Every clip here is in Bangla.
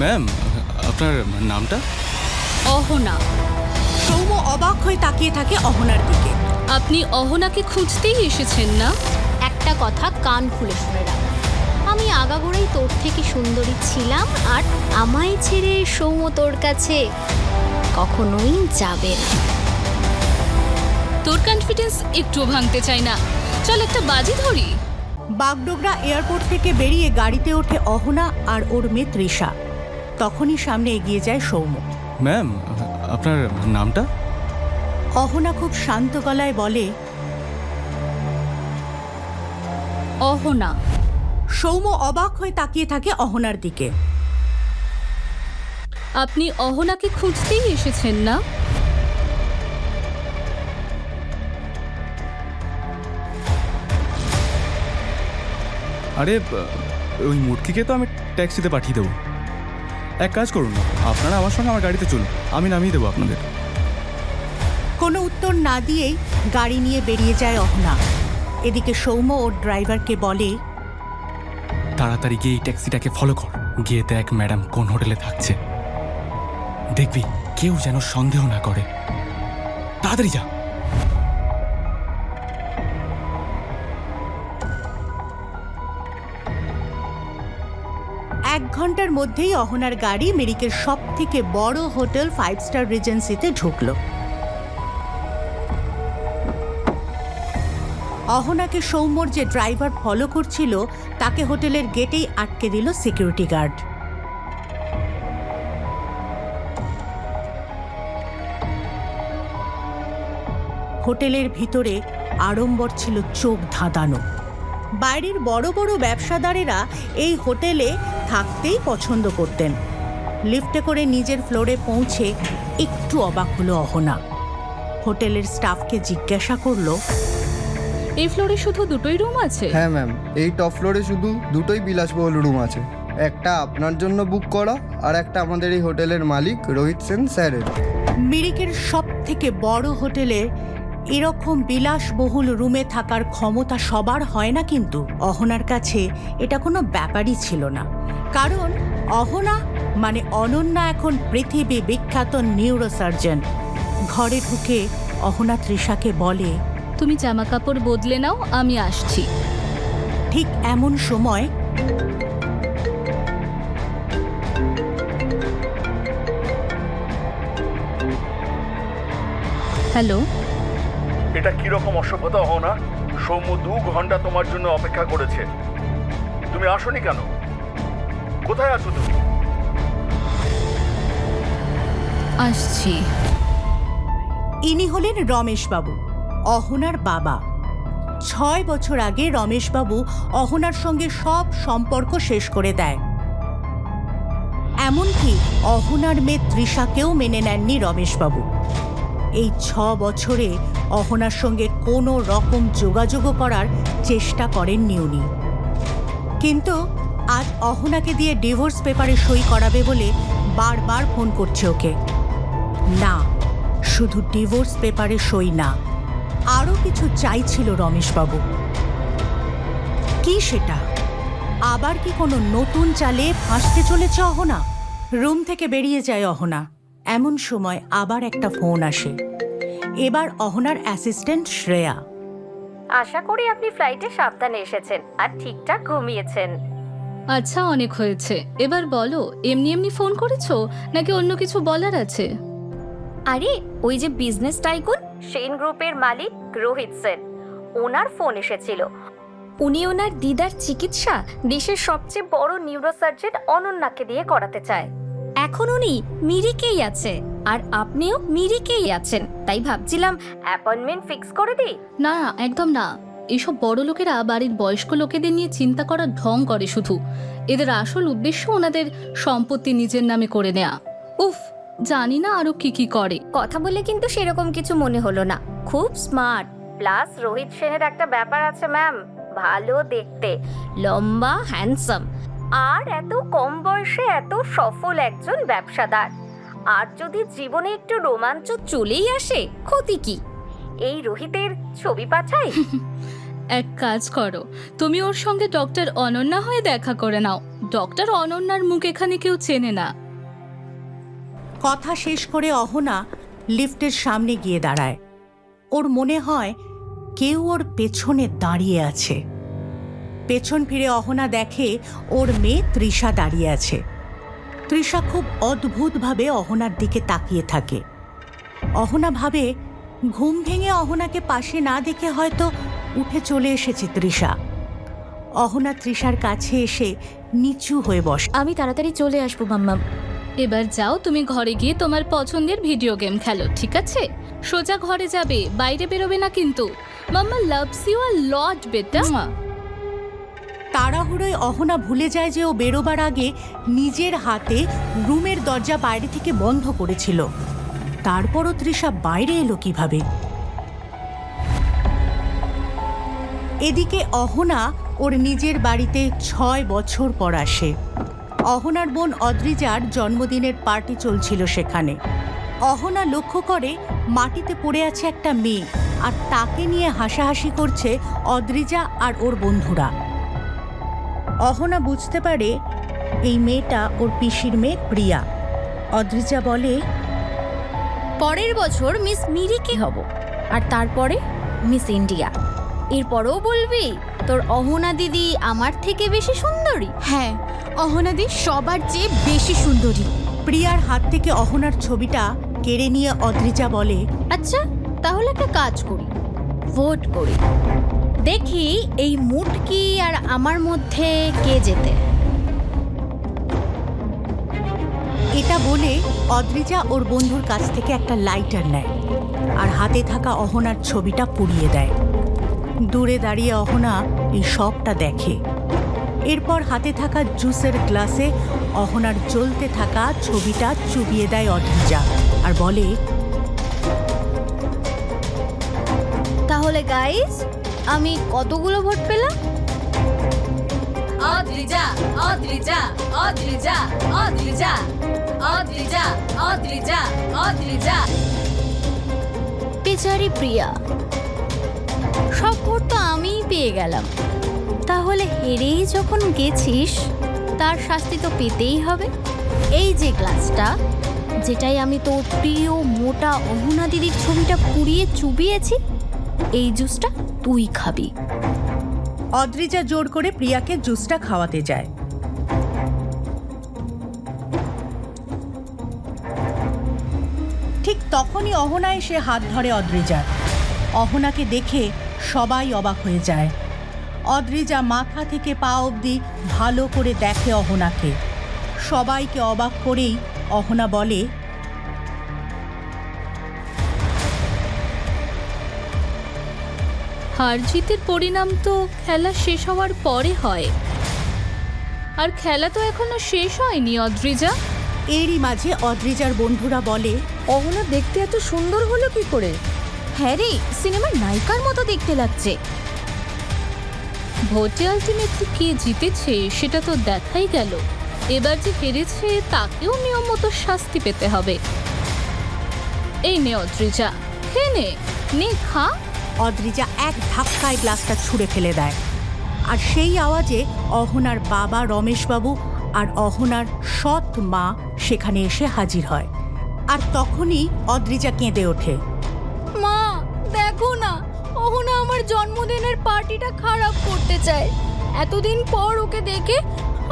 ম্যাম, আপনার নামটা? অহনা। সৌম্য অবাক হয়ে তাকিয়ে থাকে অহনার দিকে। আপনি অহনাকে খুঁজতেই এসেছেন না? একটা কথা কান খুলে শুনে রাখ, আমি আগাগোড়াই তোর থেকে সুন্দরী ছিলাম, আর আমায় ছেড়ে সৌম্য তোর কাছে কখনোই যাবে না। তোর কনফিডেন্স একটুও ভাঙতে চাই না, চল একটা বাজি ধরি। বাগডোগরা এয়ারপোর্ট থেকে বেরিয়ে গাড়িতে ওঠে অহনা আর ওর মেয়ে তৃষা। তখনই সামনে এগিয়ে যায় সৌম্য। ম্যাম, আপনার নামটা? অহনা খুব শান্ত গলায় বলে। অহনা। সৌম্য অবাক হয়ে তাকিয়ে থাকে অহনার দিকে। আপনি অহনাকে খুঁজতেই এসেছেন না? আরে, ওই মূর্তিকে তো আমি ট্যাক্সিতে পাঠিয়ে দেবো। এক কাজ করুন, আপনারা আমার সঙ্গে আমার গাড়িতে চলুন, আমি নামিয়ে দেবো আপনাদের। কোনো উত্তর না দিয়েই গাড়ি নিয়ে বেরিয়ে যায় অহনা। এদিকে সৌম্য ওর ড্রাইভারকে বলে, তাড়াতাড়ি গিয়ে এই ট্যাক্সিটাকে ফলো কর, গিয়ে দেখ ম্যাডাম কোন হোটেলে থাকছে। দেখবি কেউ যেন সন্দেহ না করে। তাড়াতাড়ি যা। এক ঘন্টার মধ্যেই অহনার গাড়ি মেরিকের সব থেকে বড় হোটেল 5 স্টার রিজেন্সিতে ঢুকল। অহনাকে সৌম্যর যে ড্রাইভার ফলো করছিল তাকে হোটেলের গেটেই আটকে দিল সিকিউরিটি গার্ড। হোটেলের ভিতরে আড়ম্বর ছিল চোখ ধাঁধানো। বাইরের বড় বড় ব্যবসাদারেরা এই হোটেলে থাকতেই পছন্দ করতেন। লিফটে করে নিজের ফ্লোরে পৌঁছে একটু অবাক হলো অহনা। হোটেলের স্টাফকে জিজ্ঞাসা করলো, এই ফ্লোরে শুধু দুটোই রুম আছে? হ্যাঁ ম্যাম, এই টপ ফ্লোরে শুধু দুটোই বিলাসবহুল রুম আছে। একটা আপনার জন্য বুক করা, আর একটা আমাদের এই হোটেলের মালিক রোহিত সেন স্যারের। মিরিকের সব থেকে বড় হোটেলে এরকম বিলাসবহুল রুমে থাকার ক্ষমতা সবার হয় না, কিন্তু অহনার কাছে এটা কোনো ব্যাপারই ছিল না। কারণ অহনা মানে অনন্যা এখন পৃথিবী বিখ্যাত নিউরোসার্জন। ঘরে ঢুকে অহনা তৃষাকে বলে, তুমি জামা কাপড় বদলে নাও, আমি আসছি। ঠিক এমন সময় হ্যালো। এটা কিরকম অসভ্যতা হও না? সৌম্য 2 ঘন্টা তোমার জন্য অপেক্ষা করেছে, তুমি আসোনি কেন? কোথায় আছো তুমি? আসছি। ইনি হলেন রমেশবাবু, অহনার বাবা। 6 বছর আগে রমেশবাবু অহনার সঙ্গে সব সম্পর্ক শেষ করে দেয়। এমনকি অহনার মেয়ে তৃষাকেও মেনে নেননি রমেশবাবু। এই 6 বছরে অহনার সঙ্গে কোনো রকম যোগাযোগও করার চেষ্টা করেননি উনি। কিন্তু আজ অহনাকে দিয়ে ডিভোর্স পেপারে সই করাবে বলে বারবার ফোন করছে ওকে। না, শুধু ডিভোর্স পেপারে সই না, আরও কিছু চাইছিল রমেশবাবু। কি সেটা? আবার কি কোনো নতুন চালে ফাঁসতে চলেছে অহনা? রুম থেকে বেরিয়ে যায় অহনা। এমন সময় আবার একটা ফোন আসে। এবার অহনার অ্যাসিস্ট্যান্ট শ্রেয়া। আশা করি আপনি ফ্লাইটে সাবধানে এসেছেন আর ঠিকঠাক ঘুমিয়েছেন। আচ্ছা, অনেক হয়েছে, এবার বলো, এমনি এমনি ফোন করেছো নাকি অন্য কিছু বলার আছে? আরে ওই যে বিজনেস টাইকুন সেন গ্রুপের মালিক রোহিত সেন, ওনার ফোন এসেছিল। উনি ওনার দিদার চিকিৎসা দেশের সবচেয়ে বড় নিউরোসার্জন অনন্যাকে দিয়ে করাতে চায়। এখন উনি মিরিকেই আছে, আর আপনিও মিরিকেই আছেন, তাই ভাবছিলাম অ্যাপয়েন্টমেন্ট ফিক্স করে দিই। না, একদম না। এইসব বড় লোকেরা বাড়ির বয়স্ক লোকেদের নিয়ে চিন্তা করার ঢং করে শুধু। এদের আসল উদ্দেশ্য ওনাদের সম্পত্তি নিজের নামে করে নেয়া। উফ, জানি না আরো কি কি করে। কথা বলে কিন্তু সেরকম কিছু মনে হলো না, খুব স্মার্ট। প্লাস রোহিত সেনের একটা ব্যাপার আছে ম্যাম, ভালো দেখতে, লম্বা, হ্যান্ডসাম, আর এত কম বয়সে এত সফল একজন ব্যবসাদার। আর যদি জীবনে একটু রোমাঞ্চ চলেই আসে, ক্ষতি কি? এই রোহিতের ছবি পাঠাই। এক কাজ করো, তুমি ওর সঙ্গে ডক্টর অনন্যা হয়ে দেখা করে নাও, ডক্টর অনন্যার মুখ এখানে কেউ চেনে না। কথা শেষ করে অহনা লিফটের সামনে গিয়ে দাঁড়ায়। ওর মনে হয় কেউ ওর পেছনে দাঁড়িয়ে আছে। পেছন ফিরে অহনা দেখে ওর মেয়ে তৃষা দাঁড়িয়ে আছে। তৃষা খুব অদ্ভুতভাবে অহনার দিকে তাকিয়ে থাকে। অহনা ভাবে ঘুম ভেঙে অহনাকে পাশে না দেখে হয়তো উঠে চলে এসেছে তৃষা। অহনা তৃষার কাছে এসে নিচু হয়ে বসে। আমি তাড়াতাড়ি চলে আসবো মাম্মা। এবার যাও, তুমি ঘরে গিয়ে তোমার পছন্দের ভিডিও গেম খেলো, ঠিক আছে? সোজা ঘরে যাবে, বাইরে বেরোবে না কিন্তু। মাম্মা লাভস ইউ আ লট বেটা। তাড়াহুড়োয় অহনা ভুলে যায় যে ও বেরোবার আগে নিজের হাতে রুমের দরজা বাইরে থেকে বন্ধ করেছিল। তারপরও তৃষা বাইরে এলো কিভাবে? এদিকে অহনা ওর নিজের বাড়িতে 6 বছর পর আসে। অহনার বোন অদ্রিজার জন্মদিনের পার্টি চলছিল সেখানে। অহনা লক্ষ্য করে মাটিতে পড়ে আছে একটা মেয়ে, আর তাকে নিয়ে হাসাহাসি করছে অদ্রিজা আর ওর বন্ধুরা। অহনা বুঝতে পারে এই মেয়েটা ওর পিসির মেয়ে প্রিয়া। অদ্রিজা বলে, পরের বছর মিস মিরিকে হব, আর তারপরে মিস ইন্ডিয়া। এরপরেও বলবি তোর অহনা দিদি আমার থেকে বেশি সুন্দরী? হ্যাঁ, অহনাদি সবার চেয়ে বেশি সুন্দরী। প্রিয়ার হাত থেকে অহনার ছবিটা কেড়ে নিয়ে অদ্রিজা বলে, আচ্ছা, তাহলে একটা কাজ করি, ভোট করি, দেখি এই মুটকি আর আমার মধ্যে কে জেতে। এটা বলে অদ্রিজা ওর বন্ধুর কাছ থেকে একটা লাইটার নেয় আর হাতে থাকা অহনার ছবিটা পুড়িয়ে দেয়। দূরে দাঁড়িয়ে অহনা এই সবটা দেখে। এরপর হাতে থাকা জুসের গ্লাসে অহনার জ্বলতে থাকা ছবিটা চুবিয়ে দেয় অদ্রিজা আর বলে, তাহলে গাইস, আমি কতগুলো ভোট পেলাম? অদ্রিজা, অদ্রিজা, অদ্রিজা, অদ্রিজা, অদ্রিজা, অদ্রিজা, অদ্রিজা। বেচারি প্রিয়া, সব ভোট তো আমিই পেয়ে গেলাম। তাহলে হেরেই যখন গেছিস, তার শাস্তি তো পেতেই হবে। এই যে গ্লাসটা, যেটাই আমি তোর প্রিয় মোটা অহনা দিদির ছবিটা পুড়িয়ে চুবিয়েছি, এই জুসটা তুই খাবি। অদ্রিজা জোর করে প্রিয়াকে জুসটা খাওয়াতে যায়। ঠিক তখনই অহনা এসে হাত ধরে অদ্রিজার। অহনাকে দেখে সবাই অবাক হয়ে যায়। অদ্রিজা মাথা থেকে পা অবধি ভালো করে দেখে অহনাকে। সবাইকে অবাক করেই অহনা বলে, হার জিতের পরিণাম তো খেলা শেষ হওয়ার পরে হয়, আর খেলা তো এখনো শেষ হয়নি অদ্রিজা। এরই মাঝে অদ্রিজার বন্ধুরা বলে, অহনা দেখতে এত সুন্দর হলো কি করে? হ্যাঁ রে, সিনেমার নায়িকার মতো দেখতে লাগছে। ভোটে আলটিমেটলি কে জিতেছে সেটা তো দেখাই গেল। এবার যে হেরেছে তাকেও নিয়ম মতো শাস্তি পেতে হবে। এই নে অদ্রিজা, খেয়ে নে, খা। অদ্রিজা এক ধাক্কায় গ্লাসটা ছুঁড়ে ফেলে দেয়, আর সেই আওয়াজে অহনার বাবা রমেশবাবু আর অহনার সৎ মা সেখানে এসে হাজির হয়। আর তখনই অদ্রিজা কেঁদে ওঠে। মা, দেখো না, অহনা আমার জন্মদিনের পার্টিটা খারাপ করতে চায়। এতদিন পর ওকে দেখে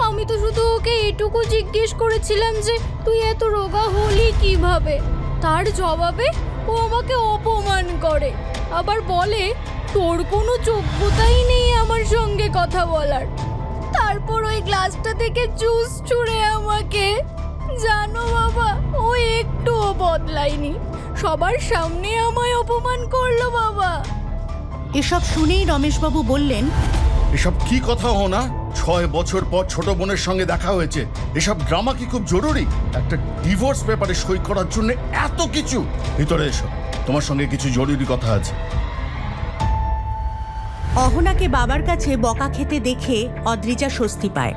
আমি তো শুধু ওকে এটুকু জিজ্ঞেস করেছিলাম যে তুই এত রোগা হলি কিভাবে। তার জবাবে ও আমাকে অপমান করে, আবার বলে তোর কোনো যোগ্যতাই নেই আমার সঙ্গে কথা বলার। তারপর ওই গ্লাসটা থেকে জুস ছুঁড়ে আমাকে। জানো বাবা, ও একটুও বদলায়নি, সবার সামনে আমায় অপমান করলো বাবা। এসব শুনেই রমেশবাবু বললেন, এসব কি কথা হো না? 6 বছর পর ছোট বোনের সঙ্গে দেখা হয়েছে, এসব ড্রামা কি খুব জরুরি? একটা ডিভোর্স পেপারে সই করার জন্য এত কিছু? ভিতরে এসো, তোমার সঙ্গে কিছু জরুরি কথা আছে। অহনাকে বাবার কাছে বকা খেতে দেখে অদ্রিজা স্বস্তি পায়।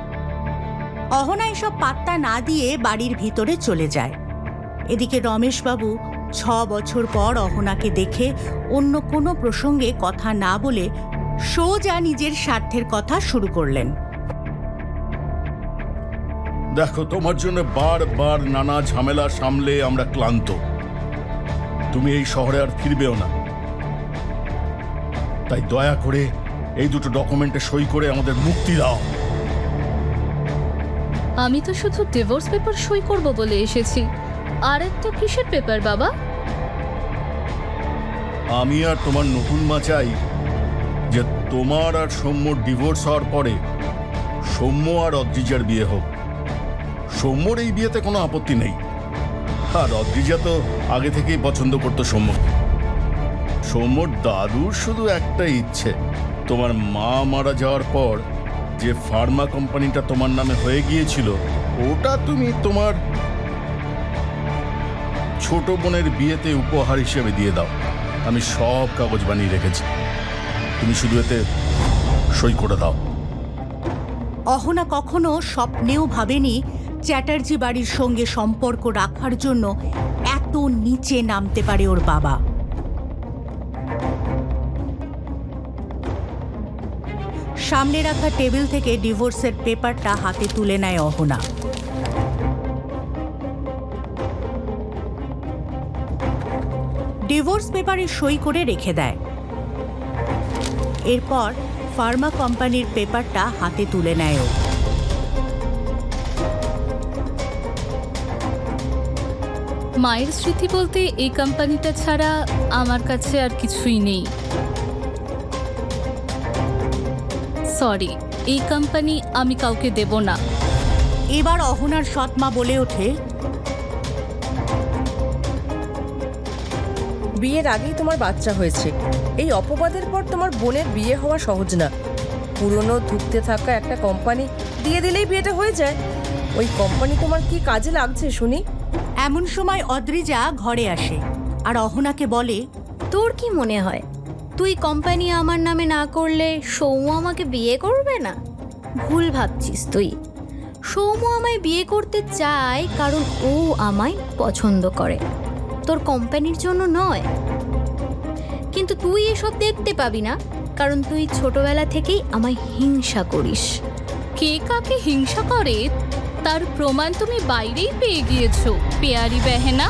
অহনা এসব পাত্তা না দিয়ে বাড়ির ভিতরে চলে যায়। এদিকে রমেশবাবু 6 বছর পর অহনাকে দেখে অন্য কোনো প্রসঙ্গে কথা না বলে সোজা নিজের স্বার্থের কথা শুরু করলেন। দেখো, তোমার জন্য বারবার নানা ঝামেলা সামলে আমরা ক্লান্ত। তুমি এই শহরে আর ফিরবেও না, তাই দয়া করে এই দুটো ডকুমেন্টে সই করে আমাদের মুক্তি দাও। আমি তো শুধু ডিভোর্স পেপার সই করব বলে এসেছি। আর একটা কিসের পেপার বাবা? আমি আর তোমার নতুন মা চাই যে তোমার আর সৌম্যর ডিভোর্স হওয়ার পরে সৌম্য আর অদ্রিজার বিয়ে হোক। সৌম্যর এই বিয়েতে কোনো আপত্তি নেই, আর অদ্রিজা তো আগে থেকেই পছন্দ করতো সৌম্যকে। সৌম্যর দাদুর শুধু একটা ইচ্ছে, তোমার মা মারা যাওয়ার পর যে ফার্মা কোম্পানিটা তোমার নামে হয়ে গিয়েছিল ওটা তুমি তোমার ছোট বোনের বিয়েতে উপহার হিসেবে দিয়ে দাও। আমি সব কাগজ বানিয়ে রেখেছি, তুমি শুধু এতে সই করে দাও। অহনা কখনো স্বপ্নেও ভাবেনি চ্যাটার্জি বাড়ির সঙ্গে সম্পর্ক রাখার জন্য এত নিচে নামতে পারে ওর বাবা। সামনে রাখা টেবিল থেকে ডিভোর্সের পেপারটা হাতে তুলে নেয় অহনা। ডিভোর্স পেপারে সই করে রেখে দেয়। এরপর ফার্মা কোম্পানির পেপারটা হাতে তুলে নেয় ও। মায়ের স্মৃতি বলতে এই কোম্পানিটা ছাড়া আমার কাছে আর কিছুই নেই। সরি, এই কোম্পানি আমি কাউকে দেব না। এবার অহনার সৎমা বলে ওঠে, বিয়ের আগেই তোমার বাচ্চা হয়েছে, এই অপবাদের পর তোমার বোনের বিয়ে হওয়া সহজ না। পুরনো ধুঁকতে থাকা একটা কোম্পানি দিয়ে দিলেই বিয়েটা হয়ে যায়। ওই কোম্পানি তোমার কি কাজে লাগছে শুনি? এমন সময় অদ্রিজা ঘরে আসে আর অহনাকে বলে, তোর কি মনে হয় তুই কোম্পানি আমার নামে না করলে সৌম্য আমাকে বিয়ে করবে না? ভুল ভাবছিস তুই। সৌম্য আমায় বিয়ে করতে চায় কারণ ও আমায় পছন্দ করে, তোর কোম্পানির জন্য নয়। কিন্তু তুই এসব দেখতে পাবি না কারণ তুই ছোটবেলা থেকেই আমায় হিংসা করিস। কে কাকে হিংসা করে তার প্রমাণ তুমি বাইরেই পেয়ে গিয়েছো পেয়ারি বেহেনা।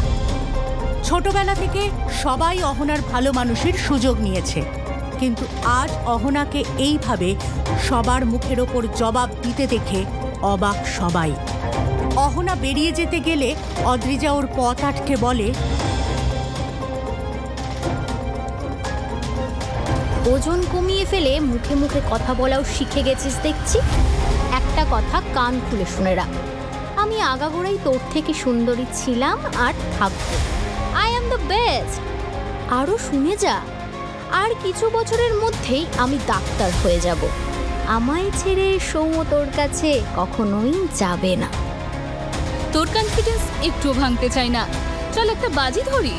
ছোটবেলা থেকে সবাই অহনার ভালো মানুষের সুযোগ নিয়েছে, কিন্তু আজ অহনাকে এইভাবে সবার মুখের ওপর জবাব দিতে দেখে অবাক সবাই। অহনা বেরিয়ে যেতে গেলে অদ্রিজা ওর পথ আটকে বলে, ওজন কমিয়ে ফেলে মুখে মুখে কথা বলাও শিখে গেছিস দেখছি। একটা কথা কান খুলে শুনে রাখ, আমি আগাগোড়াই তোর থেকে সুন্দরী ছিলাম আর থাকবো। I am the best. আরও শুনে যা, আর কিছু বছরের মধ্যেই আমি ডাক্তার হয়ে যাব। আমায় ছেড়ে সৌম্য তোর কাছে কখনোই যাবে না। তোর কনফিডেন্স একটু ভাঙতে চাই না, চল একটা বাজি ধরি।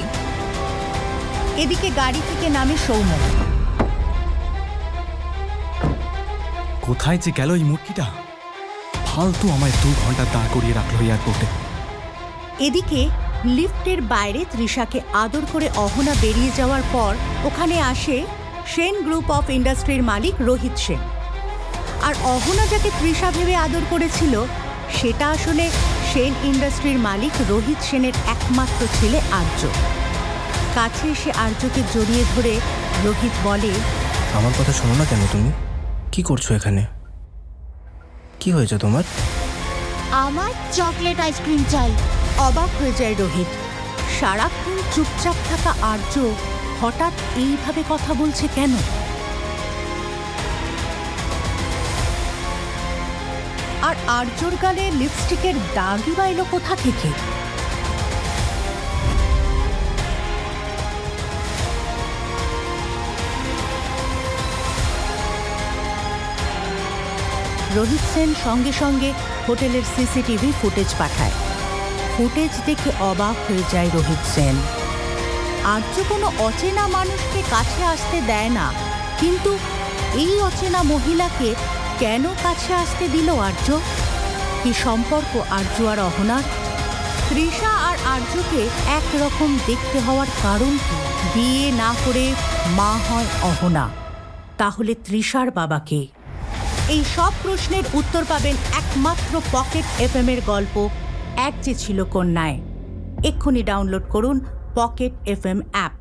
এদিকে গাড়ি থেকে নামে সৌম্য। কোথায় যে গেল এই মূর্তিটা? ফালতু আমায় 2 ঘন্টা দাঁড় করিয়ে রাখলো এয়ারপোর্টে। এদিকে লিফটের বাইরে তৃষাকে আদর করে অহনা বেরিয়ে যাওয়ার পর ওখানে আসে সেন গ্রুপ অফ ইন্ডাস্ট্রির মালিক রোহিত সেন। আর অহনা যাকে তৃষা ভেবে আদর করেছিল সেটা আসলে সেন ইন্ডাস্ট্রির মালিক রোহিত সেনের একমাত্র ছেলে আর্য। কাছে এসে আর্যকে জড়িয়ে ধরে রোহিত বলে, আমার কথা শোনো না কেন? তুমি কি করছো এখানে? কি হয়েছে তোমার? আমার চকলেট আইসক্রিম চাই। অবাক হয়ে যায় রোহিত। সারাক্ষণ চুপচাপ থাকা আর্য হঠাৎ এইভাবে কথা বলছে কেন? আর আর্যর গালে লিপস্টিকের দাগই বা এলো কোথা থেকে? রোহিত সেন সঙ্গে সঙ্গে হোটেলের সিসিটিভি ফুটেজ পাঠায়। ফুটেজ দেখে অবাক হয়ে যায় রোহিত সেন। আর্য কোনো অচেনা মানুষকে কাছে আসতে দেয় না, কিন্তু এই অচেনা মহিলাকে কেন কাছে আসতে দিল আর্য? কি সম্পর্ক আর্য আর অহনার? তৃষা আর আর্যকে একরকম দেখতে হওয়ার কারণ কি? বিয়ে না করে মা হয় অহনা, তাহলে তৃষার বাবাকে? এই সব প্রশ্নের উত্তর পাবেন একমাত্র শুধুমাত্র পকেট FM এর গল্প এক যে ছিল কন্যায়। এক্ষুনি ডাউনলোড করুন পকেট FM অ্যাপ।